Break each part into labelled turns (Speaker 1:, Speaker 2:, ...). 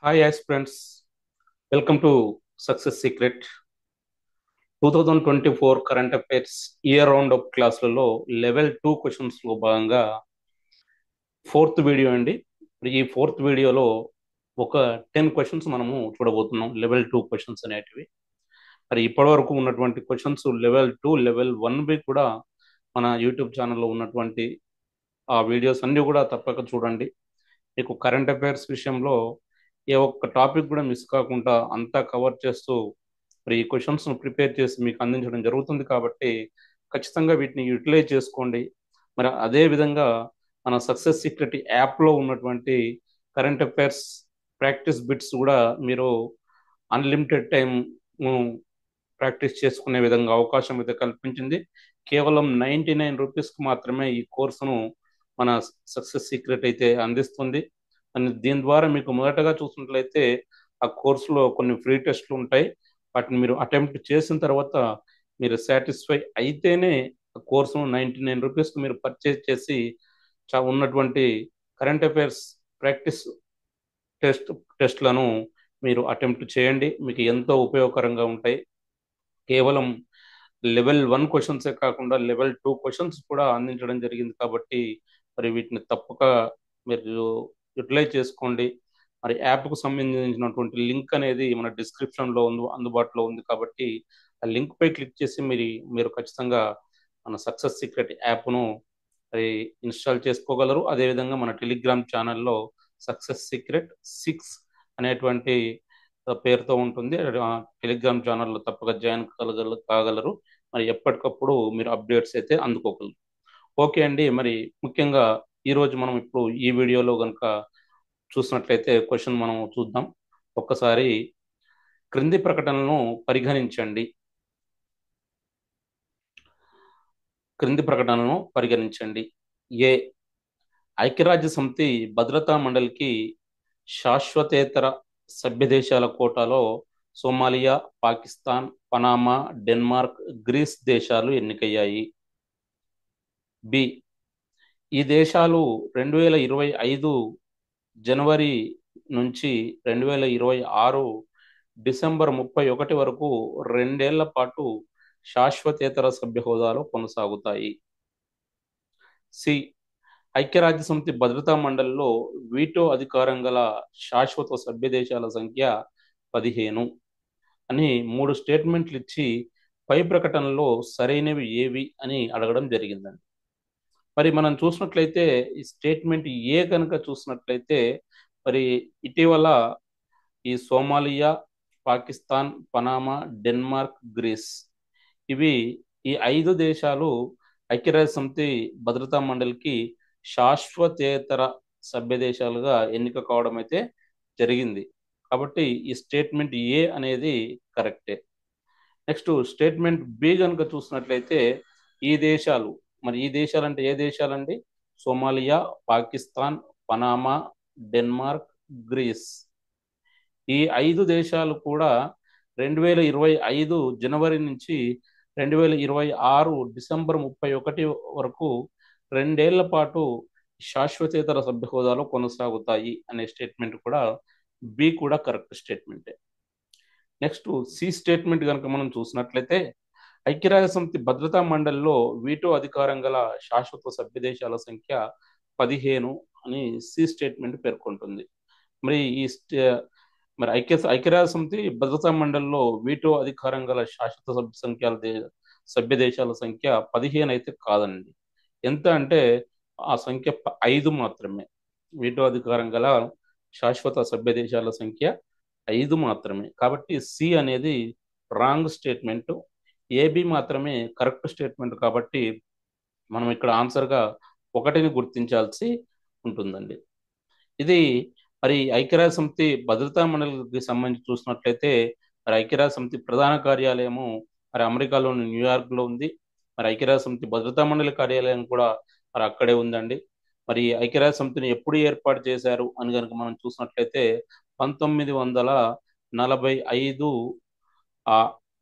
Speaker 1: Hi aspirants, welcome to success secret. 2024 current affairs year round up క్లాసులలో level 2 క్వశ్చన్స్లో భాగంగా fourth video అండి. ఈ ఫోర్త్ వీడియోలో ఒక 10 క్వశ్చన్స్ మనము చూడబోతున్నాం. లెవెల్ 2 క్వశ్చన్స్ అనేటివి. మరి ఇప్పటివరకు ఉన్నటువంటి క్వశ్చన్స్ లెవెల్ 2, లెవెల్ 1 కూడా మన యూట్యూబ్ ఛానల్లో ఉన్నటువంటి ఆ వీడియోస్ అన్నీ కూడా తప్పక చూడండి. మీకు కరెంట్ అఫైర్స్ విషయంలో ఏ ఒక్క టాపిక్ కూడా మిస్ కాకుండా అంతా కవర్ చేస్తూ మరి ఈ క్వశ్చన్స్ను ప్రిపేర్ చేసి మీకు అందించడం జరుగుతుంది. కాబట్టి ఖచ్చితంగా వీటిని యూటిలైజ్ చేసుకోండి. మరి అదే విధంగా మన సక్సెస్ సీక్రెట్ యాప్లో ఉన్నటువంటి కరెంట్ అఫైర్స్ ప్రాక్టీస్ బిట్స్ కూడా మీరు అన్లిమిటెడ్ టైం ప్రాక్టీస్ చేసుకునే విధంగా అవకాశం అయితే కల్పించింది. కేవలం 99 రూపీస్కి మాత్రమే ఈ కోర్సును మన సక్సెస్ సీక్రెట్ అయితే అందిస్తుంది. అని దీని ద్వారా మీకు మొదటగా చూసినట్లయితే ఆ కోర్సులో కొన్ని ఫ్రీ టెస్ట్లు ఉంటాయి. వాటిని మీరు అటెంప్ట్ చేసిన తర్వాత మీరు సాటిస్ఫై అయితేనే ఆ కోర్సును 99 రూపీస్కి మీరు పర్చేజ్ చేసి ఉన్నటువంటి కరెంట్ అఫైర్స్ ప్రాక్టీస్ టెస్ట్ టెస్ట్లను మీరు అటెంప్ట్ చేయండి. మీకు ఎంతో ఉపయోగకరంగా ఉంటాయి. కేవలం లెవెల్ 1 క్వశ్చన్సే కాకుండా లెవెల్ 2 క్వశ్చన్స్ కూడా అందించడం జరిగింది. కాబట్టి మరి వీటిని తప్పక మీరు యూటిలైజ్ చేసుకోండి. మరి యాప్కు సంబంధించినటువంటి లింక్ అనేది మన డిస్క్రిప్షన్లో అందుబాటులో ఉంది. కాబట్టి ఆ లింక్ పై క్లిక్ చేసి మీరు ఖచ్చితంగా మన సక్సెస్ సీక్రెట్ యాప్ను మరి ఇన్స్టాల్ చేసుకోగలరు. అదేవిధంగా మన టెలిగ్రామ్ ఛానల్లో సక్సెస్ సీక్రెట్ 6 అనేటువంటి పేరుతో ఉంటుంది. టెలిగ్రామ్ ఛానల్లో తప్పక జాయిన్ కాగలరు. మరి ఎప్పటికప్పుడు మీరు అప్డేట్స్ అయితే అందుకోగలరు. ఓకే అండి. మరి ముఖ్యంగా ఈరోజు మనం ఇప్పుడు ఈ వీడియోలో కనుక చూసినట్లయితే క్వశ్చన్ మనం చూద్దాం. ఒక్కసారి క్రింది ప్రకటనలను పరిగణించండి. క్రింది ప్రకటనలను పరిగణించండి. ఏ, ఐక్యరాజ్య సమితి భద్రతా మండలికి శాశ్వతేతర సభ్య దేశాల కోటాలో Somalia, Pakistan, Panama, Denmark, Greece దేశాలు ఎన్నికయ్యాయి. బి, ఈ దేశాలు 2025 జనవరి నుంచి 2026 డిసెంబర్ 31 వరకు 2 ఏళ్ల పాటు శాశ్వతేతర సభ్య హోదాలో కొనసాగుతాయి. సి, ఐక్యరాజ్య సమితి భద్రతా మండలిలో వీటో అధికారం గల శాశ్వత సభ్య దేశాల సంఖ్య 15 అని 3 స్టేట్మెంట్లు ఇచ్చి పై ప్రకటనలో సరైనవి ఏవి అని అడగడం జరిగిందండి. మరి మనం చూసినట్లయితే ఈ స్టేట్మెంట్ ఏ కనుక చూసినట్లయితే మరి ఇటీవల ఈ Somalia, Pakistan, Panama, Denmark, Greece ఇవి ఈ 5 దేశాలు ఐక్యరాజ్య సమితి భద్రతా మండలికి శాశ్వతేతర సభ్య దేశాలుగా ఎన్నిక కావడం అయితే జరిగింది. కాబట్టి ఈ స్టేట్మెంట్ ఏ అనేది కరెక్టే. నెక్స్ట్ స్టేట్మెంట్ బి కనుక చూసినట్లయితే ఈ దేశాలు, మరి ఈ దేశాలు అంటే ఏ దేశాలండి? Somalia, Pakistan, Panama, Denmark, Greece ఈ 5 దేశాలు కూడా 2025 జనవరి నుంచి 2026 డిసెంబర్ 31 వరకు 2 ఏళ్ల పాటు శాశ్వతేతర సభ్య హోదాలో కొనసాగుతాయి అనే స్టేట్మెంట్ కూడా బి కూడా కరెక్ట్ స్టేట్మెంటే. నెక్స్ట్ సి స్టేట్మెంట్ కనుక మనం చూసినట్లయితే ఐక్యరాజ్య సమితి భద్రతా మండలిలో వీటో అధికారం గల శాశ్వత సభ్య దేశాల సంఖ్య 15 అని సి స్టేట్మెంట్ పేర్కొంటుంది. మరి మరి ఐక్యరాజ్య సమితి భద్రతా మండలిలో వీటో అధికారం గల శాశ్వత సభ్య దేశాల సంఖ్య 15 అయితే కాదండి. ఎంత అంటే ఆ సంఖ్య 5 మాత్రమే. వీటో అధికారం గల శాశ్వత సభ్య దేశాల సంఖ్య 5 మాత్రమే. కాబట్టి సి అనేది రాంగ్ స్టేట్మెంట్, ఏబి మాత్రమే కరెక్ట్ స్టేట్మెంట్. కాబట్టి మనం ఇక్కడ ఆన్సర్గా 1ని గుర్తించాల్సి ఉంటుందండి. ఇది మరి ఐక్యరాజ్య సమితి భద్రతా మండలికి సంబంధించి చూసినట్లయితే మరి ఐక్యరాజ్య సమితి ప్రధాన కార్యాలయము మరి అమెరికాలోని న్యూయార్క్లో ఉంది. మరి ఐక్యరాజ్య సమితి భద్రతా మండలి కార్యాలయం కూడా మరి అక్కడే ఉందండి. మరి ఐక్యరాజ్య సమితిని ఎప్పుడు ఏర్పాటు చేశారు అని కనుక మనం చూసినట్లయితే 1945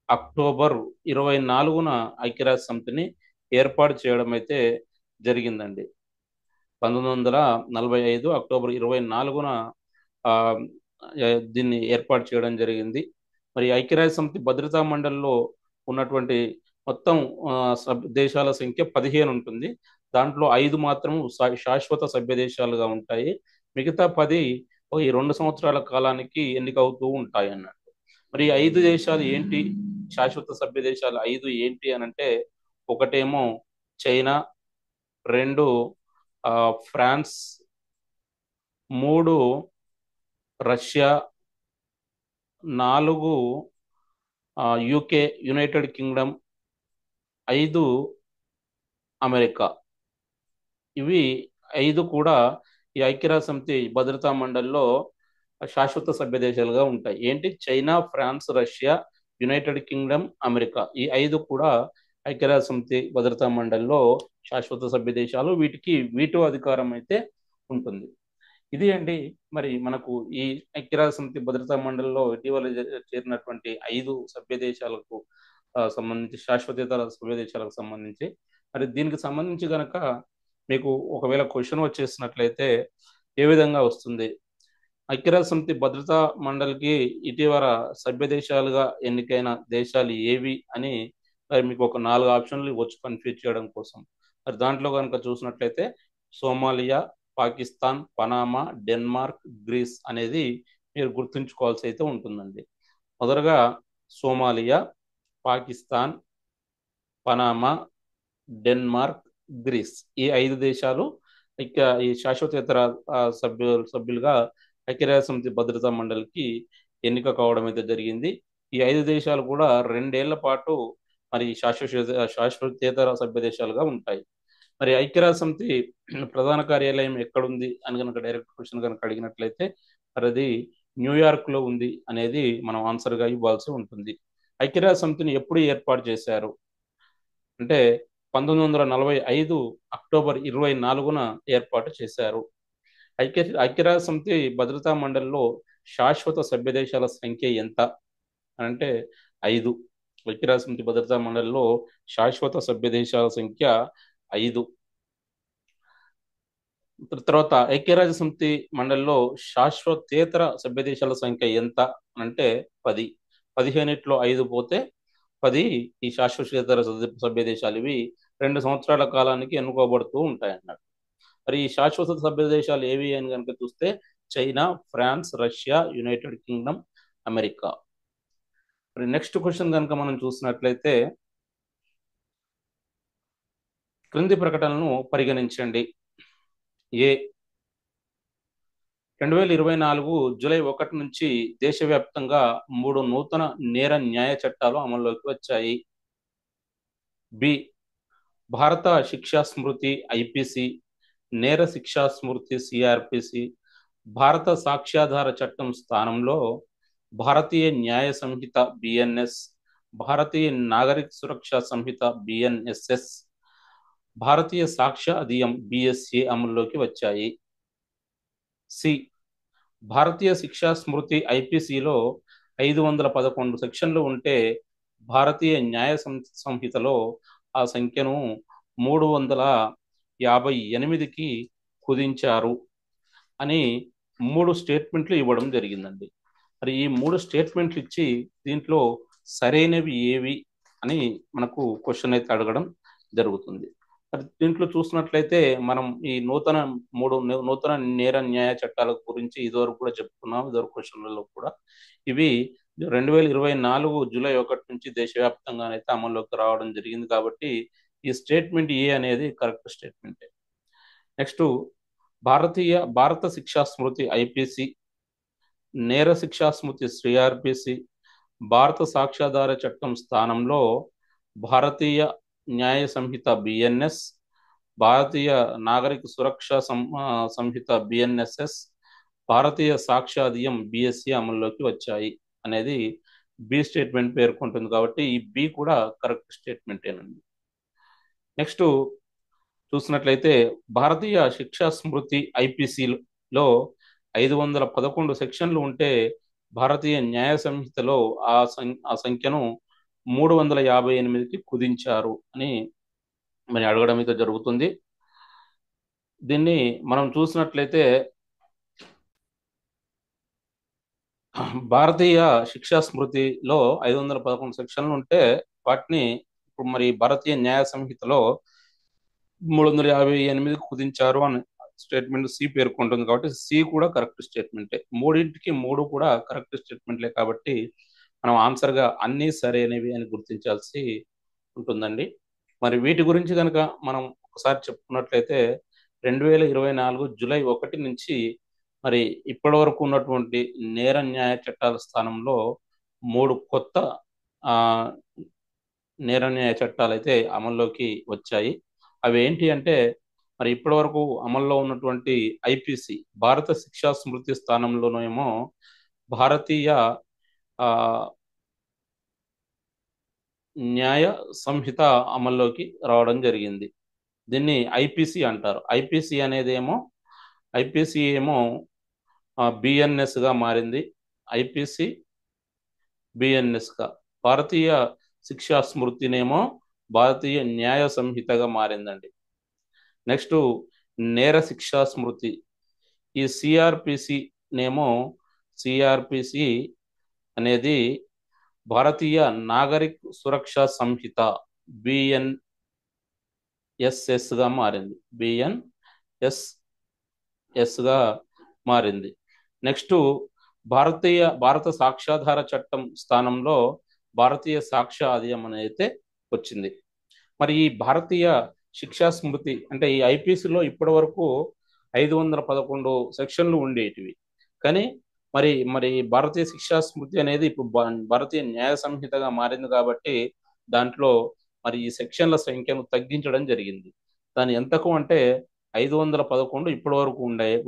Speaker 1: అక్టోబర్ 24న ఐక్యరాజ్య సమితిని ఏర్పాటు చేయడం అయితే జరిగిందండి. 1945 అక్టోబర్ 24న దీన్ని ఏర్పాటు చేయడం జరిగింది. మరి ఐక్యరాజ్య సమితి భద్రతా మండలిలో ఉన్నటువంటి మొత్తం దేశాల సంఖ్య 15 ఉంటుంది. దాంట్లో 5 మాత్రం శాశ్వత సభ్య దేశాలుగా ఉంటాయి. మిగతా 10 ఈ 2 సంవత్సరాల కాలానికి ఎన్నికవుతూ ఉంటాయి అన్నట్టు. మరి 5 దేశాలు ఏంటి? శాశ్వత సభ్య దేశాలు 5 ఏంటి అని అంటే, ఒకటేమో China, 2 France, 3 Russia, 4 UK United Kingdom, 5 America. ఇవి 5 కూడా ఈ ఐక్యరాజ్య సమితి భద్రతా మండలిలో శాశ్వత సభ్య దేశాలుగా ఉంటాయి. ఏంటి? China, France, Russia, United Kingdom, America. ఈ 5 కూడా ఐక్యరాజ్య సమితి భద్రతా మండలిలో శాశ్వత సభ్య దేశాలు. వీటికి వీటో అధికారం అయితే ఉంటుంది. ఇది అండి మరి మనకు ఈ ఐక్యరాజ్య సమితి భద్రతా మండలిలో ఇటీవల చేరినటువంటి 5 సభ్య దేశాలకు సంబంధించి, శాశ్వతేతర సభ్య దేశాలకు సంబంధించి. మరి దీనికి సంబంధించి గనక మీకు ఒకవేళ క్వశ్చన్ వచ్చేసినట్లయితే ఏ విధంగా వస్తుంది? ఐక్యరాజ్య సమితి భద్రతా మండలికి ఇటీవల సభ్య దేశాలుగా ఎన్నికైన దేశాలు ఏవి అని మరి మీకు ఒక 4 ఆప్షన్లు వచ్చి కన్ఫ్యూజ్ చేయడం కోసం. మరి దాంట్లో కనుక చూసినట్లయితే Somalia, Pakistan, Panama, Denmark, Greece అనేది మీరు గుర్తుంచుకోవాల్సి అయితే ఉంటుందండి. మొదటగా Somalia, Pakistan, Panama, Denmark, Greece. ఈ 5 దేశాలు ఈ శాశ్వతేతర సభ్యులుగా ఐక్యరాజ్య సమితి భద్రతా మండలికి ఎన్నిక కావడం అయితే జరిగింది. ఈ 5 దేశాలు కూడా 2 ఏళ్ల పాటు మరి శాశ్వతేతర సభ్య దేశాలుగా ఉంటాయి. మరి ఐక్యరాజ్య సమితి ప్రధాన కార్యాలయం ఎక్కడుంది అని కనుక డైరెక్ట్ క్వశ్చన్ కనుక అడిగినట్లయితే మరి అది న్యూయార్క్ లో ఉంది అనేది మనం ఆన్సర్ గా ఇవ్వాల్సి ఉంటుంది. ఐక్యరాజ్య సమితిని ఎప్పుడు ఏర్పాటు చేశారు అంటే 1945 అక్టోబర్ 24న ఏర్పాటు చేశారు. ఐక్యరాజ్య సమితి భద్రతా మండలిలో శాశ్వత సభ్య దేశాల సంఖ్య ఎంత అంటే 5. ఐక్యరాజ్య సమితి భద్రతా మండలిలో శాశ్వత సభ్య దేశాల సంఖ్య 5. తర్వాత ఐక్యరాజ్య సమితి మండలిలో శాశ్వతేతర సభ్య దేశాల సంఖ్య ఎంత అంటే 10. 15లో 5 పోతే 10 ఈ శాశ్వతేతర సభ్య దేశాలు. ఇవి 2 సంవత్సరాల కాలానికి ఎన్నుకోబడుతూ ఉంటాయి అన్నట్టు. మరి ఈ శాశ్వత సభ్య దేశాలు ఏవి అని కనుక చూస్తే China, France, Russia, United Kingdom, America. మరి నెక్స్ట్ క్వశ్చన్ కనుక మనం చూసినట్లయితే క్రింది ప్రకటనలను పరిగణించండి. ఏ 2024 జూలై 1 నుంచి దేశవ్యాప్తంగా 3 నూతన నేర న్యాయ చట్టాలు అమల్లోకి వచ్చాయి. బి భారత శిక్షా స్మృతి ఐపీసీ, నేర శిక్షా స్మృతి సిఆర్పిసి, భారత సాక్ష్యాధార చట్టం స్థానంలో భారతీయ న్యాయ సంహిత బిఎన్ఎస్, భారతీయ నాగరిక సురక్ష సంహిత బిఎన్ఎస్ఎస్, భారతీయ సాక్ష్య అధియం బిఎస్ఏ అమల్లోకి వచ్చాయి. సి భారతీయ శిక్షా స్మృతి ఐపీసీలో 511 సెక్షన్లు ఉంటే భారతీయ న్యాయ సంహితలో ఆ సంఖ్యను 358కి కుదించారు అని 3 స్టేట్మెంట్లు ఇవ్వడం జరిగిందండి. మరి ఈ 3 స్టేట్మెంట్లు ఇచ్చి దీంట్లో సరైనవి ఏవి అని మనకు క్వశ్చన్ అయితే అడగడం జరుగుతుంది. మరి దీంట్లో చూసినట్లయితే మనం ఈ నూతన నేర న్యాయ చట్టాల గురించి ఇదివరకు కూడా చెప్పుకున్నాం, ఇదివరకు క్వశ్చన్లలో కూడా. ఇవి 2024 జూలై 1 నుంచి దేశవ్యాప్తంగానైతే అమల్లోకి రావడం జరిగింది. కాబట్టి ఈ స్టేట్మెంట్ ఏ అనేది కరెక్ట్ స్టేట్మెంట్. నెక్స్ట్ భారత శిక్షా స్మృతి ఐపీసీ, నేర శిక్షా స్మృతి సిఆర్పిసి, భారత సాక్ష్యాధార చట్టం స్థానంలో భారతీయ న్యాయ సంహిత బిఎన్ఎస్, భారతీయ నాగరిక సురక్ష సంహిత బిఎన్ఎస్ఎస్, భారతీయ సాక్ష్యాధియం బిఎస్సి అమల్లోకి వచ్చాయి అనేది బి స్టేట్మెంట్ పేర్కొంటుంది. కాబట్టి ఈ బి కూడా కరెక్ట్ స్టేట్మెంటేనండి. నెక్స్ట్ చూసినట్లయితే భారతీయ శిక్షా స్మృతి ఐపీసీలో 511 సెక్షన్లు ఉంటే భారతీయ న్యాయ సంహితలో ఆ సంఖ్యను 358కి కుదించారు అని మరి అడగడం అయితే జరుగుతుంది. దీన్ని మనం చూసినట్లయితే భారతీయ శిక్షా స్మృతిలో 511 సెక్షన్లు ఉంటే వాటిని ఇప్పుడు మరి భారతీయ న్యాయ సంహితలో 358 కుదించారు అని స్టేట్మెంట్ సి పేర్కొంటుంది కాబట్టి సి కూడా కరెక్ట్ స్టేట్మెంటే. మూడింటికి మూడు కూడా కరెక్ట్ స్టేట్మెంట్లే కాబట్టి మనం ఆన్సర్గా అన్నీ సరైనవి అని గుర్తించాల్సి ఉంటుందండి. మరి వీటి గురించి కనుక మనం ఒకసారి చెప్పుకున్నట్లయితే 2024 జూలై 1 నుంచి మరి ఇప్పటి వరకు ఉన్నటువంటి నేర న్యాయ చట్టాల స్థానంలో మూడు కొత్త ఆ, నేర న్యాయ చట్టాలు అయితే అమల్లోకి వచ్చాయి. అవి ఏంటి అంటే మరి ఇప్పటి వరకు అమల్లో ఉన్నటువంటి ఐపీసీ భారత శిక్షా స్మృతి స్థానంలోనేమో భారతీయ ఆ, న్యాయ సంహిత అమల్లోకి రావడం జరిగింది. దీన్ని ఐపీసీ అంటారు. ఐపీసీ ఏమో బిఎన్ఎస్ గా మారింది. ఐపీసీ బిఎన్ఎస్ గా భారతీయ శిక్షా స్మృతినేమో భారతీయ న్యాయ సంహితగా మారిందండి. నెక్స్ట్ నేర శిక్షా స్మృతి ఈ సిఆర్పిసి నేమో సిఆర్పిసి అనేది భారతీయ నాగరిక్ సురక్ష సంహిత బిఎన్ఎస్ఎస్ గా మారింది. బిఎన్ఎస్ఎస్ గా మారింది. నెక్స్ట్ భారత సాక్ష్యాధార చట్టం స్థానంలో భారతీయ సాక్ష్య అధినియం అయితే వచ్చింది. మరి ఈ భారతీయ శిక్షా స్మృతి అంటే ఈ ఐపీసీలో ఇప్పటి వరకు 511 సెక్షన్లు ఉండేటివి. కానీ మరి మరి భారతీయ శిక్షా స్మృతి అనేది ఇప్పుడు భారతీయ న్యాయ సంహితగా మారింది కాబట్టి దాంట్లో మరి ఈ సెక్షన్ల సంఖ్యను తగ్గించడం జరిగింది. దాని ఎంతకు అంటే 511 ఇప్పటి వరకు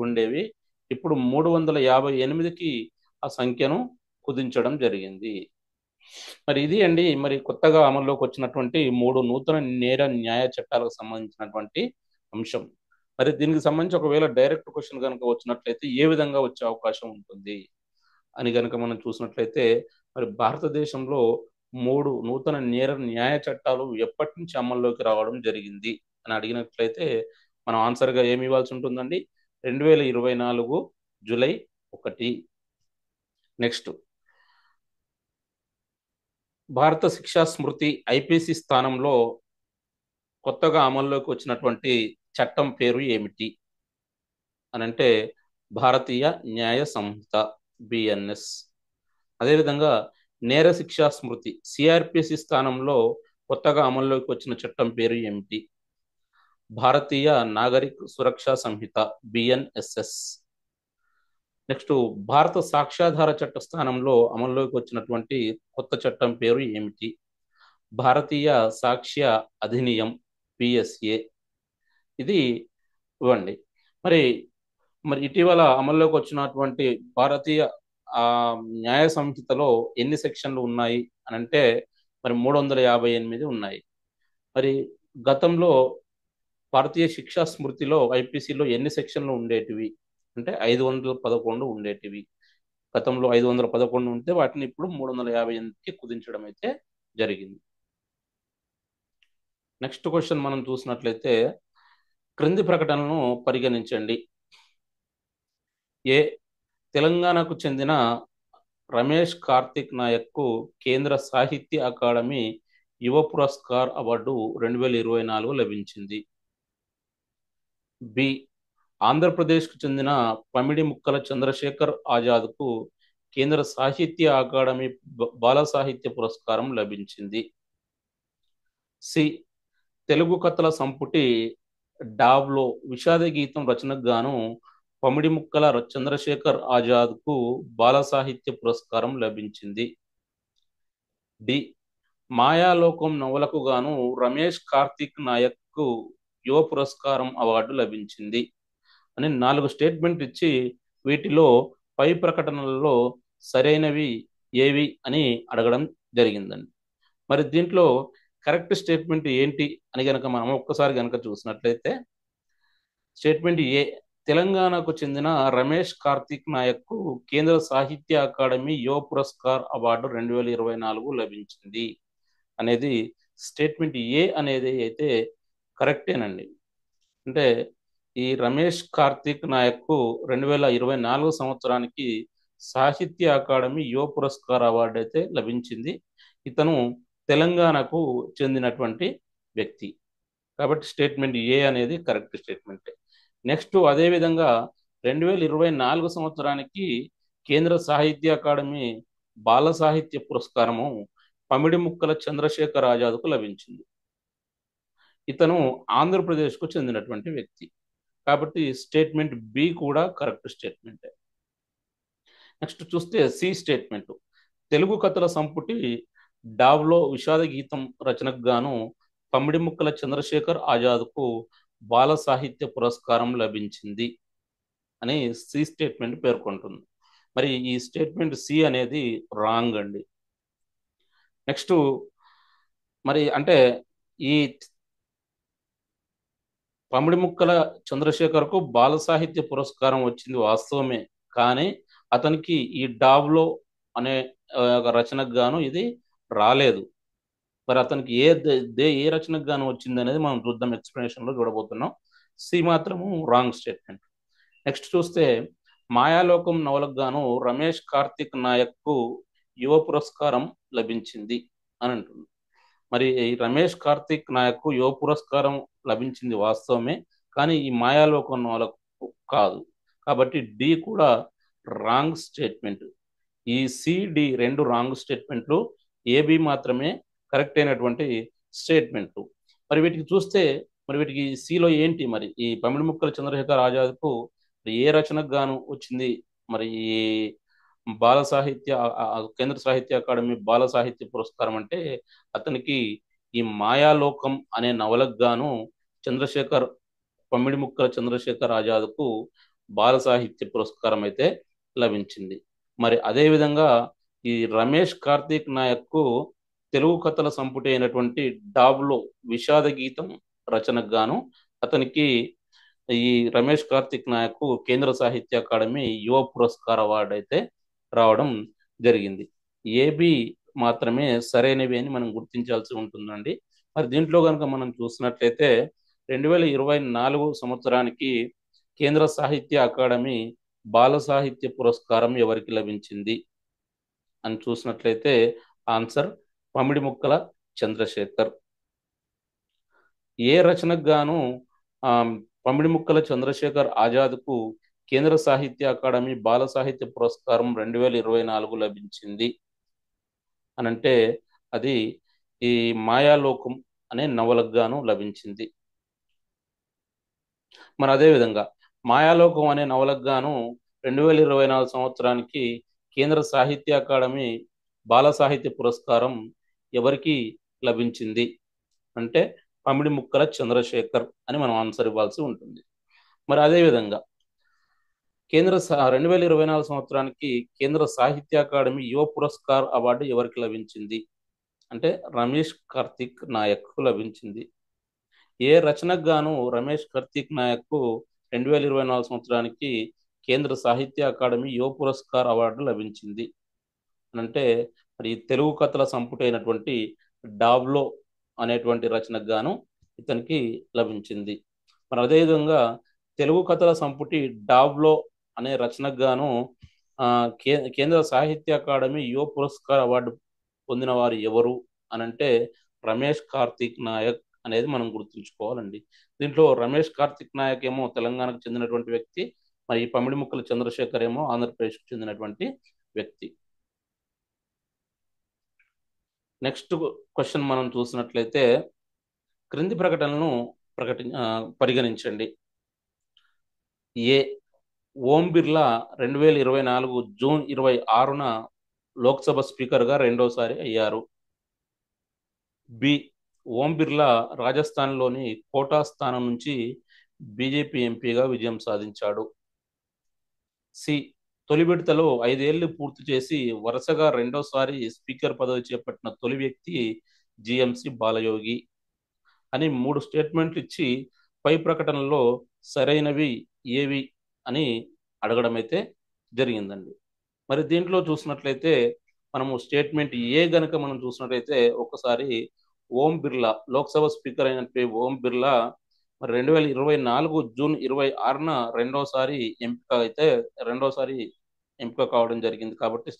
Speaker 1: ఉండేవి ఇప్పుడు 358కి ఆ సంఖ్యను కుదించడం జరిగింది. మరి ఇది అండి మరి కొత్తగా అమల్లోకి వచ్చినటువంటి మూడు నూతన నేర న్యాయ చట్టాలకు సంబంధించినటువంటి అంశం. మరి దీనికి సంబంధించి ఒకవేళ డైరెక్ట్ క్వశ్చన్ కనుక వచ్చినట్లయితే ఏ విధంగా వచ్చే అవకాశం ఉంటుంది అని కనుక మనం చూసినట్లయితే మరి భారతదేశంలో మూడు నూతన నేర న్యాయ చట్టాలు ఎప్పటి నుంచి అమల్లోకి రావడం జరిగింది అని అడిగినట్లయితే మనం ఆన్సర్గా ఏమి ఇవ్వాల్సి ఉంటుందండి? 2024 జూలై 1. నెక్స్ట్ భారత శిక్షా స్మృతి ఐపీసీ స్థానంలో కొత్తగా అమల్లోకి వచ్చినటువంటి చట్టం పేరు ఏమిటి అని అంటే భారతీయ న్యాయ సంహిత బిఎన్ఎస్. అదేవిధంగా నేర శిక్షా స్మృతి సిఆర్పిసి స్థానంలో కొత్తగా అమల్లోకి వచ్చిన చట్టం పేరు ఏమిటి? భారతీయ నాగరిక్ సురక్షా సంహిత బిఎన్ఎస్ఎస్. నెక్స్ట్ భారత సాక్ష్యాధార చట్ట స్థానంలో అమల్లోకి వచ్చినటువంటి కొత్త చట్టం పేరు ఏమిటి? భారతీయ సాక్ష్య అధినియం పిఎస్ఏ. ఇది ఇవ్వండి. మరి మరి ఇటీవల అమల్లోకి వచ్చినటువంటి భారతీయ న్యాయ సంహితలో ఎన్ని సెక్షన్లు ఉన్నాయి అని అంటే మరి 358 ఉన్నాయి. మరి గతంలో భారతీయ శిక్షా స్మృతిలో ఐపీసీలో ఎన్ని సెక్షన్లు ఉండేటివి అంటే 511 ఉండేటివి. గతంలో 511 ఉంటే వాటిని ఇప్పుడు 358కి కుదించడం అయితే జరిగింది. నెక్స్ట్ క్వశ్చన్ మనం చూసినట్లయితే క్రింది ప్రకటనను పరిగణించండి. ఏ తెలంగాణకు చెందిన రమేష్ కార్తిక్ నాయక్ కు కేంద్ర సాహిత్య అకాడమీ యువ పురస్కార్ అవార్డు 2024 లభించింది. బి ఆంధ్రప్రదేశ్కు చెందిన పమిడి ముక్కల చంద్రశేఖర్ ఆజాద్కు కేంద్ర సాహిత్య అకాడమీ బాల సాహిత్య పురస్కారం లభించింది. సి తెలుగు కథల సంపుటి డావ్లో విషాద గీతం రచనకు గాను పమిడి ముక్కల చంద్రశేఖర్ ఆజాద్కు బాల సాహిత్య పురస్కారం లభించింది. డి మాయాలోకం నవలకు గాను రమేష్ కార్తిక్ నాయక్ యువ పురస్కారం అవార్డు లభించింది అని 4 స్టేట్మెంట్ ఇచ్చి వీటిలో పై ప్రకటనలలో సరైనవి ఏవి అని అడగడం జరిగిందండి. మరి దీంట్లో కరెక్ట్ స్టేట్మెంట్ ఏంటి అని గనక మనం ఒక్కసారి గనక చూసినట్లయితే స్టేట్మెంట్ ఏ తెలంగాణకు చెందిన రమేష్ కార్తిక్ నాయక్ కేంద్ర సాహిత్య అకాడమీ యువ పురస్కార్ అవార్డు 2024 లభించింది అనేది స్టేట్మెంట్ ఏ అనేది అయితే కరెక్టేనండి. అంటే ఈ రమేష్ కార్తిక్ నాయక్ 2024 సంవత్సరానికి సాహిత్య అకాడమీ యువ పురస్కార్ అవార్డు అయితే లభించింది. ఇతను తెలంగాణకు చెందినటువంటి వ్యక్తి. కాబట్టి స్టేట్మెంట్ ఏ అనేది కరెక్ట్ స్టేట్మెంట్. నెక్స్ట్ అదేవిధంగా 2024 సంవత్సరానికి కేంద్ర సాహిత్య అకాడమీ బాల సాహిత్య పురస్కారము పమిడి ముక్కల చంద్రశేఖర్ ఆజాద్కు లభించింది. ఇతను ఆంధ్రప్రదేశ్కు చెందినటువంటి వ్యక్తి. కాబట్టి స్టేట్మెంట్ బి కూడా కరెక్ట్ స్టేట్మెంట్. నెక్స్ట్ చూస్తే సి స్టేట్మెంట్. తెలుగు కథల సంపుటి డావ్లో విషాద గీతం రచనకు గాను పమిడి ముక్కల చంద్రశేఖర్ ఆజాద్కు బాల సాహిత్య పురస్కారం లభించింది అని సి స్టేట్మెంట్ పేర్కొంటుంది. మరి ఈ స్టేట్మెంట్ సి అనేది రాంగ్ అండి. నెక్స్ట్ మరి అంటే ఈ పమిడి ముక్కల చంద్రశేఖర్కు బాల సాహిత్య పురస్కారం వచ్చింది వాస్తవమే, కానీ అతనికి ఈ డావ్లో అనే రచనకు గాను ఇది రాలేదు. మరి అతనికి ఏ రచనకు గాను వచ్చింది అనేది మనం చూద్దాం, ఎక్స్ప్లెనేషన్లో చూడబోతున్నాం. సి మాత్రము రాంగ్ స్టేట్మెంట్. నెక్స్ట్ చూస్తే మాయాలోకం నవలకు గాను రమేష్ కార్తిక్ నాయక్కు యువ పురస్కారం లభించింది అని అంటుంది. మరి ఈ రమేష్ కార్తిక్ నాయక్కు యువ పురస్కారం లభించింది వాస్తవమే, కానీ ఈ మాయాలోకం నవలకు కాదు. కాబట్టి డి కూడా రాంగ్ స్టేట్మెంట్. ఈ సిడి రెండు రాంగ్ స్టేట్మెంట్లు, ఏబి మాత్రమే కరెక్ట్ అయినటువంటి స్టేట్మెంట్లు. మరి వీటికి చూస్తే మరి వీటికి సిలో ఏంటి, మరి ఈ పమిడి ముక్కల చంద్రశేఖర్ ఆజాద్కు ఏ రచనకు గాను వచ్చింది మరి ఈ బాల సాహిత్య కేంద్ర సాహిత్య అకాడమీ బాల సాహిత్య పురస్కారం అంటే అతనికి ఈ మాయాలోకం అనే నవలకు గాను పమిడి ముక్కల చంద్రశేఖర్ ఆజాద్కు బాల సాహిత్య పురస్కారం అయితే లభించింది. మరి అదేవిధంగా ఈ రమేష్ కార్తీక్ నాయక్కు తెలుగు కథల సంపుటి అయినటువంటి డాబ్లో విషాద గీతం రచనకు గాను అతనికి ఈ రమేష్ కార్తిక్ నాయక్ కేంద్ర సాహిత్య అకాడమీ యువ పురస్కార్ అవార్డు అయితే రావడం జరిగింది. ఏబి మాత్రమే సరైనవి అని మనం గుర్తించాల్సి ఉంటుందండి. మరి దీంట్లో కనుక మనం చూసినట్లయితే 2024 సంవత్సరానికి కేంద్ర సాహిత్య అకాడమీ బాల సాహిత్య పురస్కారం ఎవరికి లభించింది అని చూసినట్లయితే ఆన్సర్ పమిడి ముక్కల చంద్రశేఖర్. ఏ రచనకు గాను పమిడి ముక్కల చంద్రశేఖర్ ఆజాద్కు కేంద్ర సాహిత్య అకాడమీ బాల సాహిత్య పురస్కారం 2024 లభించింది అనంటే అది ఈ మాయాలోకం అనే నవలకు గాను లభించింది. మరి అదేవిధంగా మాయాలోకం అనే నవలకు గాను 2024 సంవత్సరానికి కేంద్ర సాహిత్య అకాడమీ బాల సాహిత్య పురస్కారం ఎవరికి లభించింది అంటే పమిడి ముక్కల చంద్రశేఖర్ అని మనం ఆన్సర్ ఇవ్వాల్సి ఉంటుంది. మరి అదేవిధంగా 2024 సంవత్సరానికి కేంద్ర సాహిత్య అకాడమీ యువ పురస్కార్ అవార్డు ఎవరికి లభించింది అంటే రమేష్ కార్తిక్ నాయక్కు లభించింది. ఏ రచనకు గాను రమేష్ కార్తిక్ నాయక్కు 2024 సంవత్సరానికి కేంద్ర సాహిత్య అకాడమీ యువ పురస్కార్ అవార్డు లభించింది అంటే మరి తెలుగు కథల సంపుటి అయినటువంటి డాబ్లో అనేటువంటి రచనకు గాను ఇతనికి లభించింది. మరి అదేవిధంగా తెలుగు కథల సంపుటి డాబ్లో అనే రచనకు గాను కేంద్ర సాహిత్య అకాడమీ యువ పురస్కార్ అవార్డు పొందిన వారు ఎవరు అనంటే రమేష్ కార్తిక్ నాయక్ అనేది మనం గుర్తుంచుకోవాలండి. దీంట్లో రమేష్ కార్తిక్ నాయక్ ఏమో తెలంగాణకు చెందినటువంటి వ్యక్తి, మరి పమిడి ముక్కల చంద్రశేఖర్ ఏమో ఆంధ్రప్రదేశ్కు చెందినటువంటి వ్యక్తి. నెక్స్ట్ క్వశ్చన్ మనం చూసినట్లయితే క్రింది ప్రకటనలను పరిగణించండి. ఏ ఓం బిర్లా 2024 జూన్ 26న లోక్సభ స్పీకర్గా రెండోసారి అయ్యారు. బి ఓం బిర్లా రాజస్థాన్లోని కోటా స్థానం నుంచి బీజేపీ ఎంపీగా విజయం సాధించాడు. సి తొలి విడతలో 5 ఏళ్లు పూర్తి చేసి వరుసగా రెండోసారి స్పీకర్ పదవి చేపట్టిన తొలి వ్యక్తి జిఎంసి బాలయోగి అని 3 స్టేట్మెంట్లు ఇచ్చి పై ప్రకటనలో సరైనవి ఏవి అని అడగడం అయితే జరిగిందండి. మరి దీంట్లో చూసినట్లయితే మనము స్టేట్మెంట్ ఏ గనక మనం చూసినట్లయితే ఒకసారి ఓం బిర్లా లోక్సభ స్పీకర్ అయినటువంటి ఓం బిర్లా మరి 2024 జూన్ 26న రెండోసారి ఎంపిక కావడం జరిగింది. కాబట్టి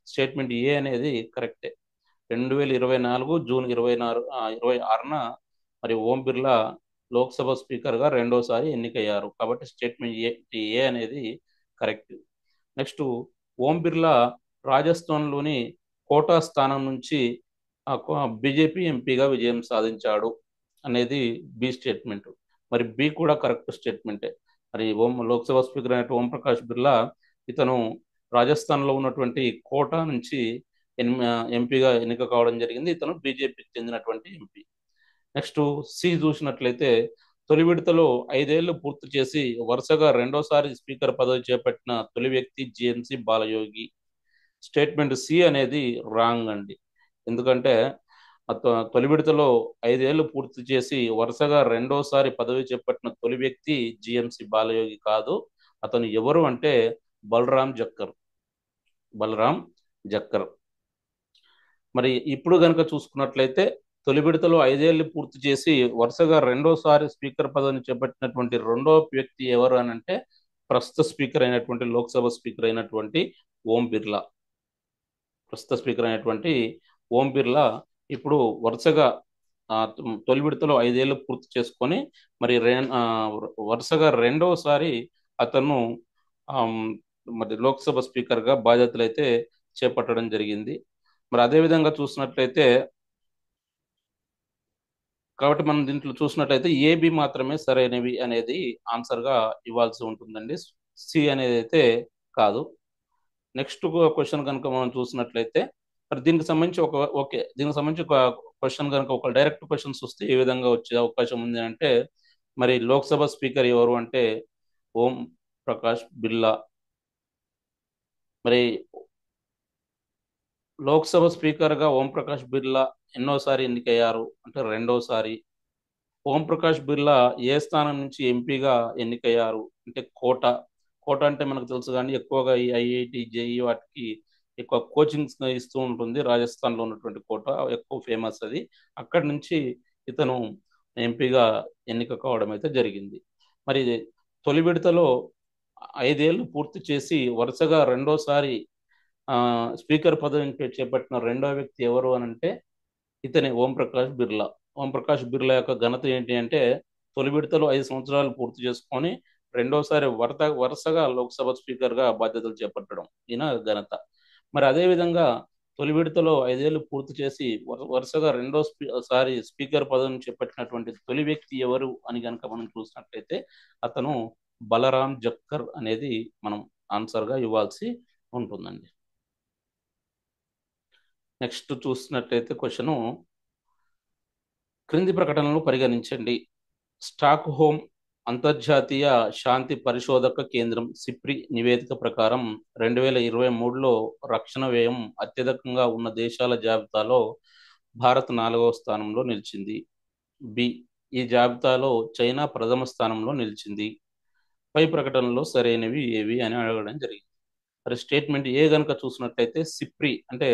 Speaker 1: స్టేట్మెంట్ ఏ అనేది కరెక్టే. 2024 జూన్ 26న మరి ఓం బిర్లా లోక్సభ స్పీకర్గా రెండోసారి ఎన్నికయ్యారు. కాబట్టి స్టేట్మెంట్ ఏ అనేది కరెక్ట్. నెక్స్ట్, ఓం బిర్లా రాజస్థాన్లోని కోటా స్థానం నుంచి బీజేపీ ఎంపీగా విజయం సాధించాడు అనేది బి స్టేట్మెంట్. మరి బి కూడా కరెక్ట్ స్టేట్మెంటే. మరి లోక్సభ స్పీకర్ అయినటువంటి ఓం ప్రకాష్ బిర్లా ఇతను రాజస్థాన్లో ఉన్నటువంటి కోటా నుంచి ఎంపీగా ఎన్నిక కావడం జరిగింది. ఇతను బీజేపీకి చెందినటువంటి ఎంపీ. నెక్స్ట్, సి చూసినట్లయితే తొలి విడతలో 5 ఏళ్లు పూర్తి చేసి వరుసగా రెండోసారి స్పీకర్ పదవి చేపట్టిన తొలి వ్యక్తి జిఎంసి బాలయోగి. స్టేట్మెంట్ సి అనేది రాంగ్ అండి. ఎందుకంటే తొలి విడతలో 5 ఏళ్లు పూర్తి చేసి వరుసగా రెండోసారి పదవి చేపట్టిన తొలి వ్యక్తి జిఎంసి బాలయోగి కాదు. అతను ఎవరు అంటే బలరాం జక్కర్. మరి ఇప్పుడు కనుక చూసుకున్నట్లయితే తొలి విడతలో 5 ఏళ్లు పూర్తి చేసి వరుసగా రెండోసారి స్పీకర్ పదవిని చేపట్టినటువంటి రెండో వ్యక్తి ఎవరు అని అంటే ప్రస్తుత స్పీకర్ అయినటువంటి లోక్సభ స్పీకర్ అయినటువంటి ఓం బిర్లా. ఇప్పుడు వరుసగా తొలి విడతలో 5 ఏళ్లు పూర్తి చేసుకొని మరి వరుసగా రెండోసారి అతను మరి లోక్సభ స్పీకర్గా బాధ్యతలు అయితే చేపట్టడం జరిగింది. మరి అదేవిధంగా చూసినట్లయితే కాబట్టి మనం దీంట్లో చూసినట్లయితే ఏబి మాత్రమే సరైనవి అనేది ఆన్సర్గా ఇవ్వాల్సి ఉంటుందండి. సి అనేది అయితే కాదు. నెక్స్ట్ క్వశ్చన్ కనుక మనం చూసినట్లయితే మరి దీనికి సంబంధించి ఒక క్వశ్చన్ కనుక ఒక డైరెక్ట్ క్వశ్చన్స్ వస్తే ఏ విధంగా వచ్చే అవకాశం ఉంది అంటే మరి లోక్సభ స్పీకర్ ఎవరు అంటే ఓం ప్రకాష్ బిర్లా. మరి లోక్సభ స్పీకర్గా ఓం ప్రకాష్ బిర్లా ఎన్నోసారి ఎన్నికయ్యారు అంటే రెండోసారి. ఓం ప్రకాష్ బిర్లా ఏ స్థానం నుంచి ఎంపీగా ఎన్నికయ్యారు అంటే కోట అంటే మనకు తెలుసు, కానీ ఎక్కువగా ఈ ఐఐటి జేఈ వాటికి ఎక్కువ కోచింగ్స్ ఇస్తూ ఉంటుంది. రాజస్థాన్లో ఉన్నటువంటి కోట ఎక్కువ ఫేమస్ అది. అక్కడి నుంచి ఇతను ఎంపీగా ఎన్నిక కావడం అయితే జరిగింది. మరి తొలి విడతలో 5 ఏళ్లు పూర్తి చేసి వరుసగా రెండోసారి స్పీకర్ పదవిని చేపట్టిన రెండో వ్యక్తి ఎవరు అని అంటే ఇతనే ఓం ప్రకాష్ బిర్లా. ఓం ప్రకాష్ బిర్లా యొక్క ఘనత ఏంటి అంటే తొలి విడతలో 5 సంవత్సరాలు పూర్తి చేసుకొని రెండోసారి వరుసగా లోక్సభ స్పీకర్గా బాధ్యతలు చేపట్టడం ఈయన ఘనత. మరి అదేవిధంగా తొలి విడతలో 5 ఏళ్లు పూర్తి చేసి వరుసగా రెండోసారి స్పీకర్ పదవిని చేపట్టినటువంటి తొలి వ్యక్తి ఎవరు అని కనుక మనం చూసినట్లయితే అతను బలరాం జక్కర్ అనేది మనం ఆన్సర్గా ఇవ్వాల్సి ఉంటుందండి. నెక్స్ట్ చూసినట్లయితే క్వశ్చను, క్రింది ప్రకటనలు పరిగణించండి. స్టాక్ హోమ్ అంతర్జాతీయ శాంతి పరిశోధక కేంద్రం సిప్రి నివేదిక ప్రకారం 2023లో రక్షణ వ్యయం అత్యధికంగా ఉన్న దేశాల జాబితాలో భారత్ 4వ స్థానంలో నిలిచింది. బి, ఈ జాబితాలో చైనా ప్రథమ స్థానంలో నిలిచింది. పై ప్రకటనలో సరైనవి ఏవి అని అడగడం జరిగింది. మరి స్టేట్మెంట్ ఏ గనుక చూసినట్లయితే సిప్రి అంటే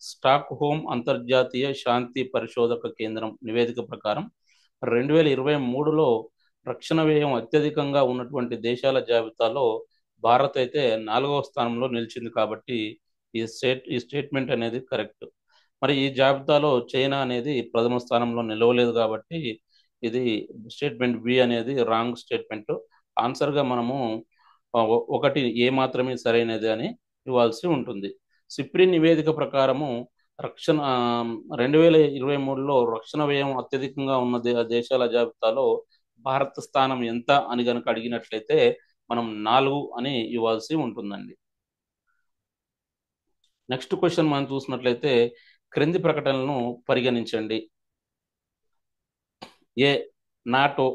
Speaker 1: స్టాక్ హోమ్ అంతర్జాతీయ శాంతి పరిశోధక కేంద్రం నివేదిక ప్రకారం 2023లో రక్షణ వ్యయం అత్యధికంగా ఉన్నటువంటి దేశాల జాబితాలో భారత్ అయితే 4వ స్థానంలో నిలిచింది. కాబట్టి ఈ స్టేట్మెంట్ అనేది కరెక్ట్. మరి ఈ జాబితాలో చైనా అనేది ప్రథమ స్థానంలో నిలవలేదు కాబట్టి ఇది స్టేట్మెంట్ బి అనేది రాంగ్ స్టేట్మెంట్. ఆన్సర్గా మనము ఒకటి ఏ మాత్రమే సరైనది అని ఇవ్వాల్సి ఉంటుంది. సిప్రి నివేదిక ప్రకారము 2023లో రక్షణ వ్యయం అత్యధికంగా ఉన్న దేశాల జాబితాలో భారత స్థానం ఎంత అని కనుక అడిగినట్లయితే మనం 4 అని ఇవ్వాల్సి ఉంటుందండి. నెక్స్ట్ క్వశ్చన్ మనం చూసినట్లయితే క్రింది ప్రకటనలను పరిగణించండి. ఏ, నాటో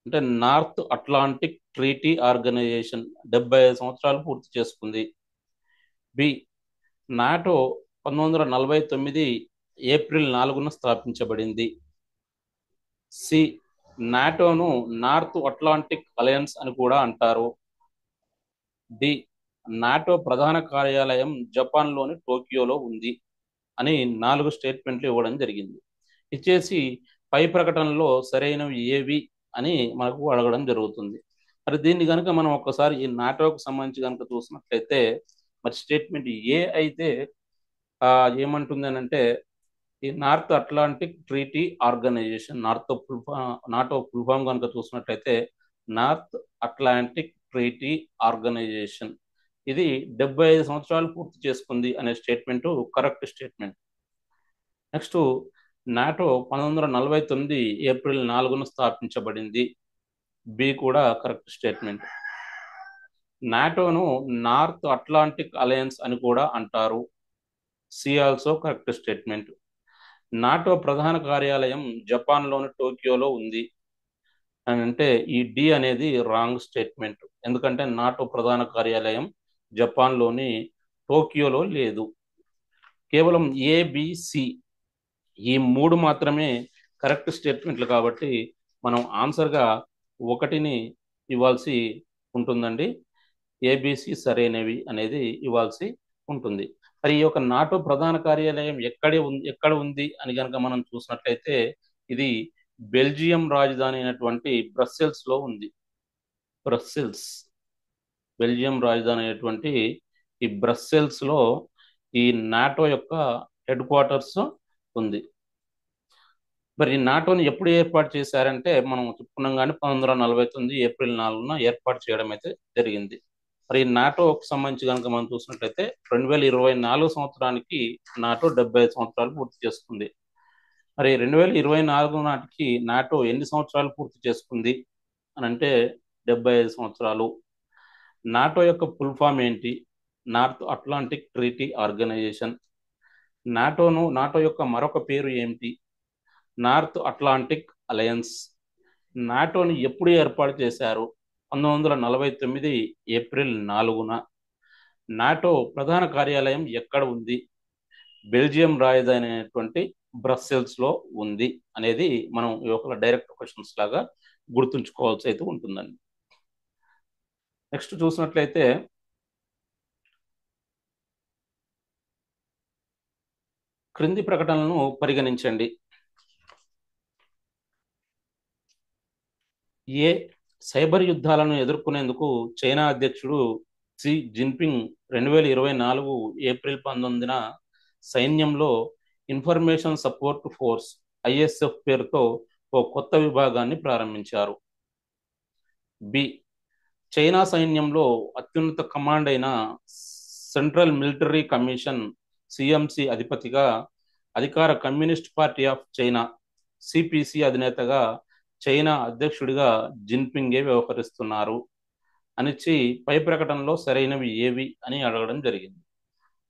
Speaker 1: అంటే నార్త్ అట్లాంటిక్ ట్రీటీ ఆర్గనైజేషన్ 75 సంవత్సరాలు పూర్తి చేసుకుంది. బి, నాటో 1949 ఏప్రిల్ 4న స్థాపించబడింది. సి, నాటోను నార్త్ అట్లాంటిక్ అలయన్స్ అని కూడా అంటారు. డి, నాటో ప్రధాన కార్యాలయం జపాన్లోని టోక్యోలో ఉంది అని 4 స్టేట్మెంట్లు ఇవ్వడం జరిగింది. ఇచ్చేసి పై ప్రకటనలో సరైనవి ఏవి అని మనకు అడగడం జరుగుతుంది. మరి దీన్ని కనుక మనం ఒక్కసారి ఈ నాటోకు సంబంధించి కనుక చూసినట్లయితే మరి స్టేట్మెంట్ ఏ అయితే ఏమంటుంది అని అంటే ఈ North Atlantic Treaty Organization NATO full form కనుక చూసినట్లయితే నార్త్ అట్లాంటిక్ ట్రీటీ ఆర్గనైజేషన్. ఇది 75 సంవత్సరాలు పూర్తి చేసుకుంది అనే statement correct statement. Next, NATO 1949 April 4న స్థాపించబడింది. బి కూడా కరెక్ట్ స్టేట్మెంట్. నాటోను నార్త్ అట్లాంటిక్ అలయన్స్ అని కూడా అంటారు. C also correct statement. NATO ప్రధాన కార్యాలయం జపాన్లోని టోక్యోలో ఉంది అని అంటే ఈ డి అనేది రాంగ్ స్టేట్మెంట్. ఎందుకంటే నాటో ప్రధాన కార్యాలయం జపాన్లోని టోక్యోలో లేదు. కేవలం ఏబిసి ఈ మూడు మాత్రమే కరెక్ట్ స్టేట్మెంట్లు కాబట్టి మనం ఆన్సర్గా ఒకటిని ఇవ్వాల్సి ఉంటుందండి. ఏబిసి సరైనవి అనేది ఇవ్వాల్సి ఉంటుంది. మరి ఈ యొక్క నాటో ప్రధాన కార్యాలయం ఎక్కడ ఉంది అని కనుక మనం చూసినట్లయితే ఇది బెల్జియం రాజధాని అయినటువంటి బ్రస్సెల్స్ లో ఉంది. బ్రస్సెల్స్, బెల్జియం రాజధాని అయినటువంటి ఈ బ్రస్సెల్స్ లో ఈ నాటో యొక్క హెడ్ క్వార్టర్స్ ఉంది. మరి నాటోని ఎప్పుడు ఏర్పాటు చేశారంటే మనం చెప్పుకున్నాం కానీ 1949 ఏప్రిల్ 4న ఏర్పాటు చేయడం అయితే జరిగింది. మరి నాటోకి సంబంధించి కనుక మనం చూసినట్లయితే 2024 సంవత్సరానికి నాటో 75 సంవత్సరాలు పూర్తి చేసుకుంది. మరి 2024 నాటికి నాటో ఎన్ని సంవత్సరాలు పూర్తి చేసుకుంది అని అంటే 75 సంవత్సరాలు. నాటో యొక్క ఫుల్ ఫామ్ ఏంటి? North Atlantic Treaty Organization. NATO యొక్క మరొక పేరు ఏమిటి? North Atlantic alliance. నాటోని ఎప్పుడు ఏర్పాటు చేశారు? 1949 ఏప్రిల్ 4న. నాటో ప్రధాన కార్యాలయం ఎక్కడ ఉంది? బెల్జియం రాజధాని అయినటువంటి బ్రస్సెల్స్ లో ఉంది అనేది మనం ఈ యొక్క డైరెక్ట్ క్వశ్చన్స్ లాగా గుర్తుంచుకోవాల్సి అయితే ఉంటుందండి. నెక్స్ట్ చూసినట్లయితే క్రింది ప్రకటనలను పరిగణించండి. ఏ సైబర్ యుద్ధాలను ఎదుర్కొనేందుకు చైనా అధ్యక్షుడు షీ జిన్పింగ్ 2024 ఏప్రిల్ 19న సైన్యంలో ఇన్ఫర్మేషన్ సపోర్ట్ ఫోర్స్ ఐఎస్ఎఫ్ పేరుతో ఓ కొత్త విభాగాన్ని ప్రారంభించారు. బి చైనా సైన్యంలో అత్యున్నత కమాండ్ అయిన సెంట్రల్ మిలిటరీ కమిషన్ సిఎంసి అధిపతిగా అధికార communist party of China CPC అధినేతగా చైనా అధ్యక్షుడిగా జిన్పింగే వ్యవహరిస్తున్నారు అనిచ్చి పై ప్రకటనలో సరైనవి ఏవి అని అడగడం జరిగింది.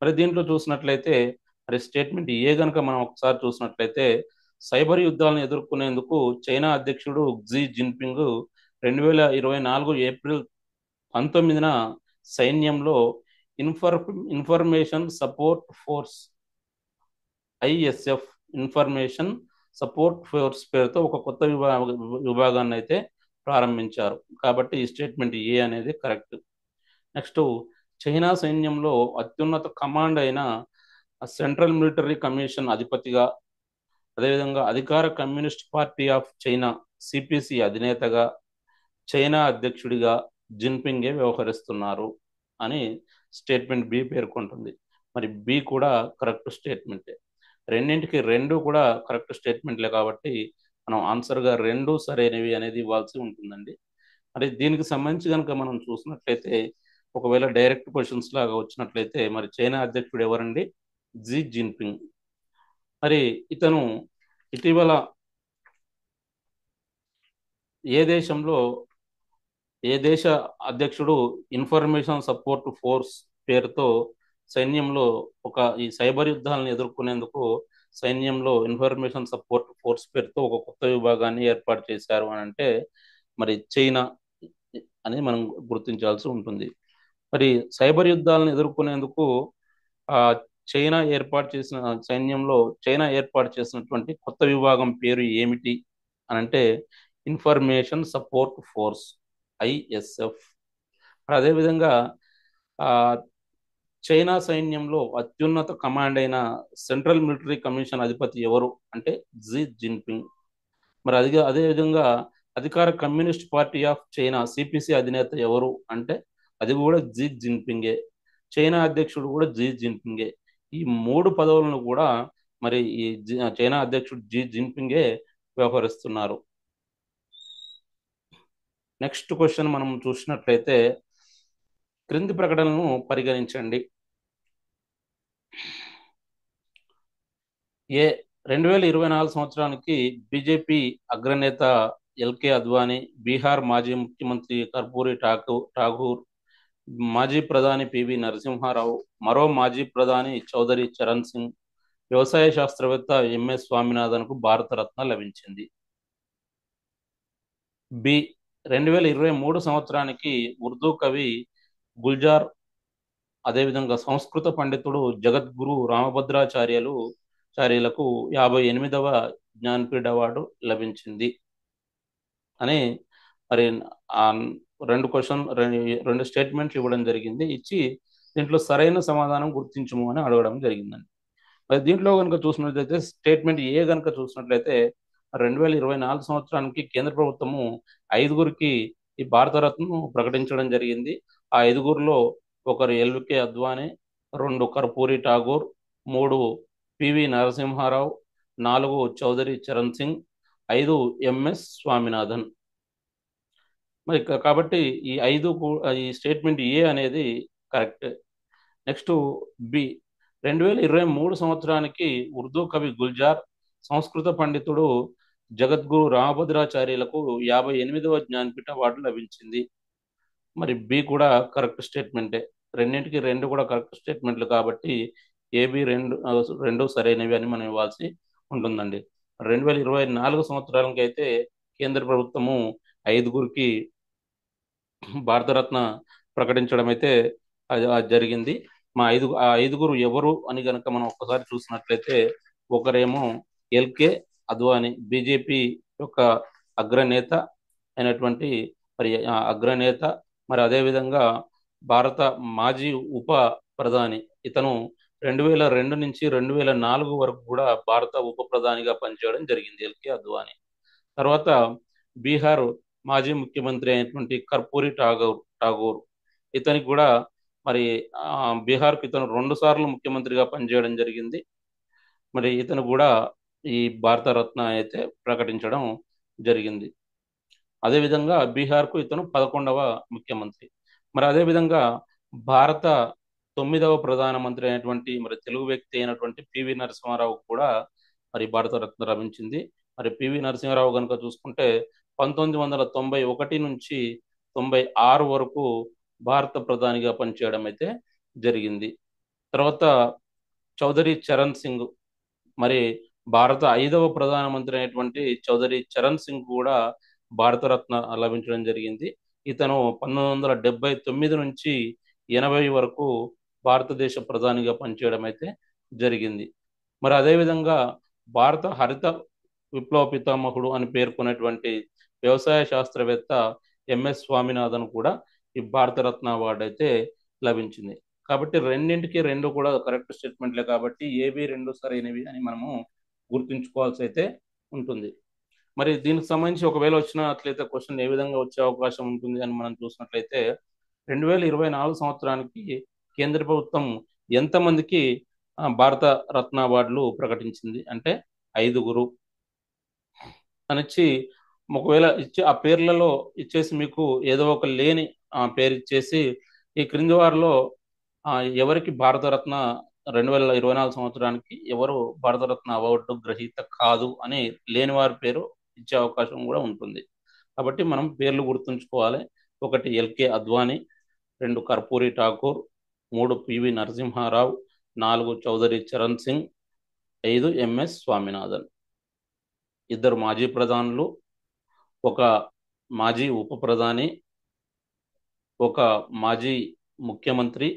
Speaker 1: మరి దీంట్లో చూసినట్లయితే మరి స్టేట్మెంట్ ఏ గనుక మనం ఒకసారి చూసినట్లయితే సైబర్ యుద్ధాలను ఎదుర్కొనేందుకు చైనా అధ్యక్షుడు క్సీ జిన్పింగ్ 2024 ఏప్రిల్ 19న సైన్యంలో information support force ISF information support force పేరుతో ఒక కొత్త విభాగాన్ని అయితే ప్రారంభించారు. కాబట్టి ఈ స్టేట్మెంట్ ఏ అనేది కరెక్ట్. నెక్స్ట్, చైనా సైన్యంలో అత్యున్నత కమాండ్ అయిన సెంట్రల్ మిలిటరీ కమిషన్ అధిపతిగా అదేవిధంగా అధికార communist party of China CPC అధినేతగా చైనా అధ్యక్షుడిగా జిన్పింగే వ్యవహరిస్తున్నారు అని స్టేట్మెంట్ బి పేర్కొంటుంది. మరి బి కూడా కరెక్ట్ స్టేట్మెంటే. రెండింటికి రెండు కూడా కరెక్ట్ స్టేట్మెంట్లే కాబట్టి మనం ఆన్సర్గా రెండు సరైనవి అనేది ఇవ్వాల్సి ఉంటుందండి. మరి దీనికి సంబంధించి కనుక మనం చూసినట్లయితే ఒకవేళ డైరెక్ట్ క్వశ్చన్స్ లాగా వచ్చినట్లయితే మరి చైనా అధ్యక్షుడు ఎవరండి? Xi Jinping. మరి ఇతను ఇటీవల ఏ దేశ అధ్యక్షుడు ఇన్ఫర్మేషన్ సపోర్ట్ ఫోర్స్ పేరుతో సైన్యంలో ఈ సైబర్ యుద్ధాలను ఎదుర్కొనేందుకు సైన్యంలో ఇన్ఫర్మేషన్ సపోర్ట్ ఫోర్స్ పేరుతో ఒక కొత్త విభాగాన్ని ఏర్పాటు చేశారు అని అంటే మరి చైనా అని మనం గుర్తించాల్సి ఉంటుంది. మరి సైబర్ యుద్ధాలను ఎదుర్కొనేందుకు చైనా ఏర్పాటు చేసినటువంటి కొత్త విభాగం పేరు ఏమిటి అని అంటే ఇన్ఫర్మేషన్ సపోర్ట్ ఫోర్స్ ఐఎస్ఎఫ్. అదేవిధంగా చైనా సైన్యంలో అత్యున్నత కమాండ్ అయిన సెంట్రల్ మిలిటరీ కమిషన్ అధిపతి ఎవరు అంటే జీ జిన్పింగ్. మరి అదేవిధంగా అధికార communist party of China CPC అధినేత ఎవరు అంటే అది కూడా జీ జిన్పింగే. చైనా అధ్యక్షుడు కూడా జీ జిన్పింగే. ఈ మూడు పదవులను కూడా మరి ఈ చైనా అధ్యక్షుడు జీ జిన్పింగే వ్యవహరిస్తున్నారు. నెక్స్ట్ క్వశ్చన్ మనం చూసినట్లయితే క్రింది ప్రకటనలను పరిగణించండి. ఏ 2024 సంవత్సరానికి బీజేపీ అగ్రనేత ఎల్కే అద్వానీ, బీహార్ మాజీ ముఖ్యమంత్రి కర్పూరి ఠాకూర్, మాజీ ప్రధాని పివి నరసింహారావు, మరో మాజీ ప్రధాని చౌదరి చరణ్ సింగ్, వ్యవసాయ శాస్త్రవేత్త ఎంఎస్ స్వామినాథన్కు భారతరత్న లభించింది. బి 2023 సంవత్సరానికి ఉర్దూ కవి గుల్జార్, అదేవిధంగా సంస్కృత పండితుడు జగద్గురు చార్యులకు 58వ జ్ఞానపీఠ అవార్డు లభించింది అని మరి ఆ రెండు స్టేట్మెంట్లు ఇవ్వడం జరిగింది. ఇచ్చి దీంట్లో సరైన సమాధానం గుర్తించము అని అడగడం జరిగిందండి. మరి దీంట్లో కనుక చూసినట్లయితే స్టేట్మెంట్ ఏ కనుక చూసినట్లయితే 2024 సంవత్సరానికి కేంద్ర ప్రభుత్వము 5గురికి ఈ భారతరత్నను ప్రకటించడం జరిగింది. ఆ 5గురిలో ఒకరు L K Advani, 2 Karpoori Thakur, 3 P V Narasimha Rao, 4 Chaudhary Charan Singh, 5 M S Swaminathan. మరి కాబట్టి ఈ ఈ స్టేట్మెంట్ ఏ అనేది కరెక్ట్. నెక్స్ట్ బి 2023 సంవత్సరానికి ఉర్దూ కవి గుల్జార్, సంస్కృత పండితుడు జగద్గురు రామభద్రాచార్యులకు 58వ జ్ఞానపీఠ అవార్డు లభించింది. మరి బి కూడా కరెక్ట్ స్టేట్మెంటే. రెండింటికి రెండు కూడా కరెక్ట్ స్టేట్మెంట్లు కాబట్టి ఏబి రెండు సరైనవి అని మనం ఇవ్వాల్సి ఉంటుందండి. 2024 సంవత్సరానికి అయితే కేంద్ర ప్రభుత్వము 5గురికి భారతరత్న ప్రకటించడం అయితే అది జరిగింది. ఆ 5గురు ఎవరు అని కనుక మనం ఒక్కసారి చూసినట్లయితే ఒకరేమో ఎల్కే అద్వానీ, బీజేపీ యొక్క అగ్రనేత అయినటువంటి మరి అగ్రనేత, మరి అదేవిధంగా భారత మాజీ ఉప ప్రధాని. ఇతను 2002 నుంచి 2004 వరకు కూడా భారత ఉప ప్రధానిగా పనిచేయడం జరిగింది ఎల్కే అద్వానీ. తర్వాత బీహార్ మాజీ ముఖ్యమంత్రి అయినటువంటి కర్పూరి ఠాగూర్, ఇతనికి కూడా మరి బీహార్కు ఇతను 2 సార్లు ముఖ్యమంత్రిగా పనిచేయడం జరిగింది. మరి ఇతను కూడా ఈ భారతరత్న అయితే ప్రకటించడం జరిగింది. అదేవిధంగా బీహార్కు ఇతను 11వ ముఖ్యమంత్రి. మరి అదేవిధంగా భారత 9వ ప్రధానమంత్రి అయినటువంటి మరి తెలుగు వ్యక్తి అయినటువంటి పివి నరసింహారావు కూడా మరి భారతరత్న లభించింది. మరి పివి నరసింహారావు కనుక చూసుకుంటే 1991 నుంచి 96 వరకు భారత ప్రధానిగా పనిచేయడం అయితే జరిగింది. తర్వాత చౌదరి చరణ్ సింగ్, మరి భారత 5వ ప్రధానమంత్రి అయినటువంటి చౌదరి చరణ్ సింగ్ కూడా భారతరత్న లభించడం జరిగింది. ఇతను 1979 నుంచి 80 వరకు భారతదేశ ప్రధానిగా పనిచేయడం అయితే జరిగింది. మరి అదేవిధంగా భారత హరిత విప్లవ పితామహుడు అని పేర్కొనేటువంటి వ్యవసాయ శాస్త్రవేత్త ఎంఎస్ స్వామినాథన్ కూడా ఈ భారతరత్న అవార్డు అయితే లభించింది. కాబట్టి రెండింటికి రెండు కూడా కరెక్ట్ స్టేట్మెంట్లే కాబట్టి ఏవి రెండు సరైనవి అని మనము గుర్తుంచుకోవాల్సి అయితే ఉంటుంది. మరి దీనికి సంబంధించి ఒకవేళ వచ్చినట్లయితే క్వశ్చన్ ఏ విధంగా వచ్చే అవకాశం ఉంటుంది అని మనం చూసినట్లయితే 2024 సంవత్సరానికి కేంద్ర ప్రభుత్వం ఎంతమందికి భారత రత్న అవార్డులు ప్రకటించింది అంటే 5గురు అనిచ్చి, ఒకవేళ ఇచ్చి ఆ పేర్లలో ఇచ్చేసి మీకు ఏదో ఒక లేని పేరు ఇచ్చేసి ఈ క్రింది వారిలో ఎవరికి భారతరత్న 2024 సంవత్సరానికి ఎవరు భారతరత్న అవార్డు గ్రహీత కాదు అని లేని వారి పేరు ఇచ్చే అవకాశం కూడా ఉంటుంది. కాబట్టి మనం పేర్లు గుర్తుంచుకోవాలి. 1 L K Advani, 2 Karpoori Thakur, 3 P V Narasimha Rao, 4 Chaudhary Charan Singh, 5 M S Swaminathan. 2 మాజీ ప్రధానులు, 1 మాజీ ఉప ప్రధాని, 1 మాజీ ముఖ్యమంత్రి,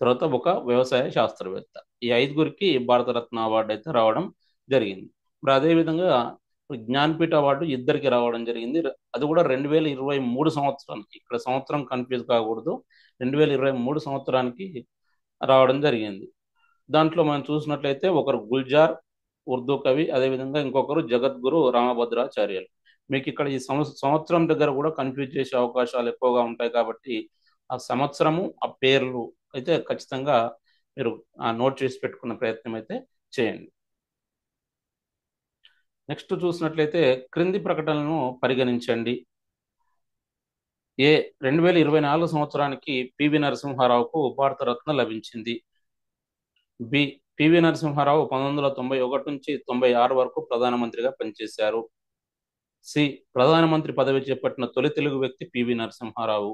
Speaker 1: తర్వాత 1 వ్యవసాయ శాస్త్రవేత్త. ఈ 5గురికి భారతరత్న అవార్డు అయితే రావడం జరిగింది. మరి అదేవిధంగా జ్ఞానపీఠ అవార్డు 2కి రావడం జరిగింది. అది కూడా 2023 సంవత్సరానికి. ఇక్కడ సంవత్సరం కన్ఫ్యూజ్ కాకూడదు. 2023 సంవత్సరానికి రావడం జరిగింది. దాంట్లో మనం చూసినట్లయితే ఒకరు గుల్జార్ ఉర్దూ కవి, అదేవిధంగా ఇంకొకరు జగద్గురు రామభద్రాచార్యులు. మీకు ఇక్కడ ఈ సంవత్సరం దగ్గర కూడా కన్ఫ్యూజ్ చేసే అవకాశాలు ఎక్కువగా ఉంటాయి కాబట్టి ఆ సంవత్సరము ఆ పేర్లు అయితే ఖచ్చితంగా మీరు నోట్ చేసి పెట్టుకున్న ప్రయత్నం అయితే చేయండి. నెక్స్ట్ చూసినట్లయితే క్రింది ప్రకటనలను పరిగణించండి. ఏ 2024 సంవత్సరానికి పివి నరసింహారావుకు భారతరత్న లభించింది. బి పివి నరసింహారావు 1991 నుంచి 96 వరకు ప్రధానమంత్రిగా పనిచేశారు. సి ప్రధానమంత్రి పదవి చేపట్టిన తొలి తెలుగు వ్యక్తి పివి నరసింహారావు.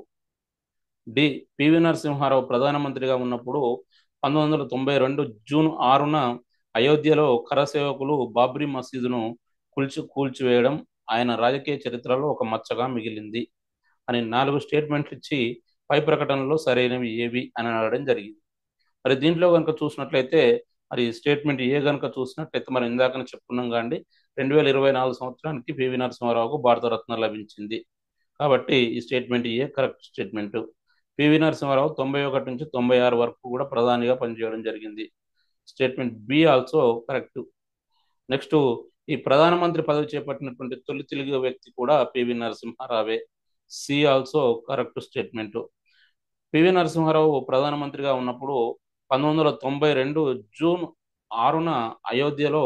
Speaker 1: డి పివి నరసింహారావు ప్రధానమంత్రిగా ఉన్నప్పుడు 1992 జూన్ 6న అయోధ్యలో కరసేవకులు బాబ్రీ మసీదును కూల్చివేయడం ఆయన రాజకీయ చరిత్రలో ఒక మచ్చగా మిగిలింది అని 4 స్టేట్మెంట్లు ఇచ్చి పై ప్రకటనలో సరైనవి ఏవి అని అడగడం జరిగింది. మరి దీంట్లో కనుక చూసినట్లయితే మరి స్టేట్మెంట్ ఏ కనుక చూసినట్లయితే మనం ఇందాకనే చెప్పుకున్నాం కాండి 2024 సంవత్సరానికి పివి నరసింహారావుకు భారతరత్న లభించింది. కాబట్టి ఈ statement A correct statement. PV Narasimha Rao 91 నుంచి 96 వరకు కూడా ప్రధానిగా పనిచేయడం జరిగింది. Statement B also correct. Next ఈ ప్రధానమంత్రి పదవి చేపట్టినటువంటి తొలి తెలుగు వ్యక్తి కూడా పివి నరసింహారావే. C also correct statement. PV Narasimha Rao ప్రధానమంత్రిగా ఉన్నప్పుడు 1992 జూన్ 6న అయోధ్యలో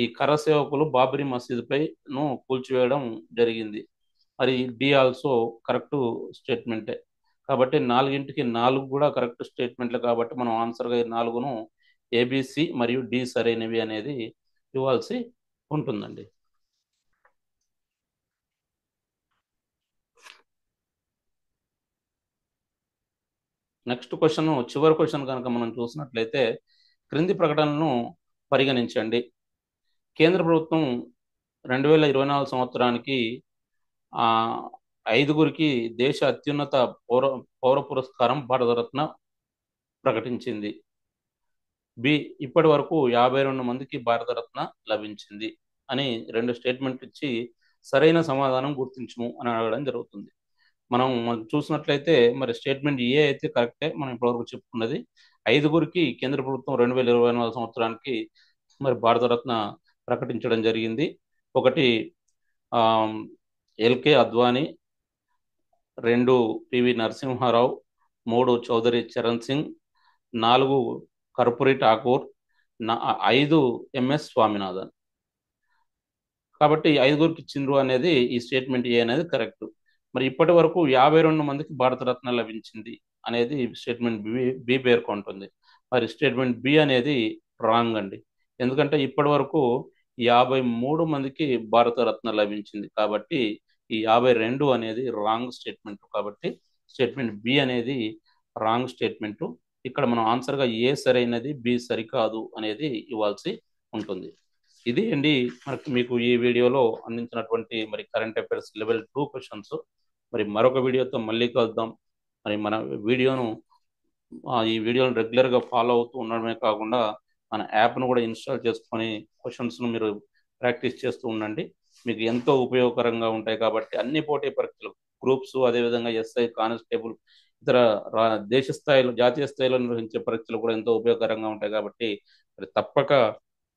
Speaker 1: ఈ కరసేవకులు బాబ్రీ మసీదుపైను కూల్చివేయడం జరిగింది. మరి డి ఆల్సో కరెక్ట్ స్టేట్మెంటే. కాబట్టి 4కి 4 కూడా కరెక్ట్ స్టేట్మెంట్లు కాబట్టి మనం ఆన్సర్గా 4ను ఏబిసి మరియు డి సరైనవి అనేది ఇవ్వాల్సి ఉంటుందండి. నెక్స్ట్ క్వశ్చన్ చివరి క్వశ్చన్ కనుక మనం చూసినట్లయితే క్రింది ప్రకటనలను పరిగణించండి. కేంద్ర ప్రభుత్వం 2024 సంవత్సరానికి 5గురికి దేశ అత్యున్నత పౌర పురస్కారం భారతరత్న ప్రకటించింది. బి ఇప్పటి వరకు 52 మందికి భారతరత్న లభించింది అని 2 స్టేట్మెంట్ ఇచ్చి సరైన సమాధానం గుర్తించము అని అడగడం జరుగుతుంది. మనం చూసినట్లయితే మరి స్టేట్మెంట్ ఏ అయితే కరెక్టే. మనం ఇప్పటివరకు చెప్పుకున్నది 5గురికి కేంద్ర ప్రభుత్వం 2024 సంవత్సరానికి మరి భారతరత్న ప్రకటించడం జరిగింది. ఒకటి L K Advani, 2 P V Narasimha Rao, 3 Chaudhary Charan Singh, 4 Karpoori Thakur, 5 M S Swaminathan. కాబట్టి 5గురికి ఇచ్చిండ్రు అనేది ఈ స్టేట్మెంట్ ఏ అనేది కరెక్ట్. మరి ఇప్పటి వరకు 52 మందికి భారతరత్న లభించింది అనేది స్టేట్మెంట్ బి పేర్కొంటుంది. మరి స్టేట్మెంట్ బి అనేది రాంగ్ అండి. ఎందుకంటే ఇప్పటి వరకు 53 మందికి భారతరత్న లభించింది కాబట్టి ఈ 52 అనేది రాంగ్ స్టేట్మెంట్. కాబట్టి స్టేట్మెంట్ బి అనేది రాంగ్ స్టేట్మెంట్. ఇక్కడ మనం ఆన్సర్గా ఏ సరైనది బి సరికాదు అనేది ఇవ్వాల్సి ఉంటుంది. ఇది అండి మనకి మీకు ఈ వీడియోలో అందించినటువంటి మరి కరెంట్ అఫైర్స్ లెవెల్ 2 క్వశ్చన్స్. మరి మరొక వీడియోతో మళ్ళీ కలుద్దాం. మరి మన ఈ వీడియోను రెగ్యులర్గా ఫాలో అవుతూ ఉండడమే కాకుండా మన యాప్ను కూడా ఇన్స్టాల్ చేసుకొని క్వశ్చన్స్ను మీరు ప్రాక్టీస్ చేస్తూ ఉండండి. మీకు ఎంతో ఉపయోగకరంగా ఉంటాయి కాబట్టి అన్ని పోటీ పరీక్షలు గ్రూప్స్, అదేవిధంగా ఎస్ఐ, కానిస్టేబుల్, ఇతర దేశ స్థాయిలో, జాతీయ స్థాయిలో నిర్వహించే పరీక్షలు కూడా ఎంతో ఉపయోగకరంగా ఉంటాయి కాబట్టి మరి తప్పక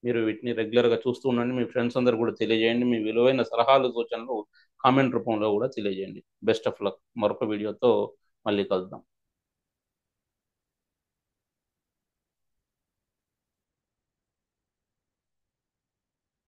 Speaker 1: మీరు వీటిని రెగ్యులర్గా చూస్తూ ఉండండి. మీ ఫ్రెండ్స్ అందరూ కూడా తెలియజేయండి. మీ విలువైన సలహాలు, సూచనలు కామెంట్ రూపంలో కూడా తెలియజేయండి. Best of luck. మరొక వీడియోతో మళ్ళీ కలుద్దాం.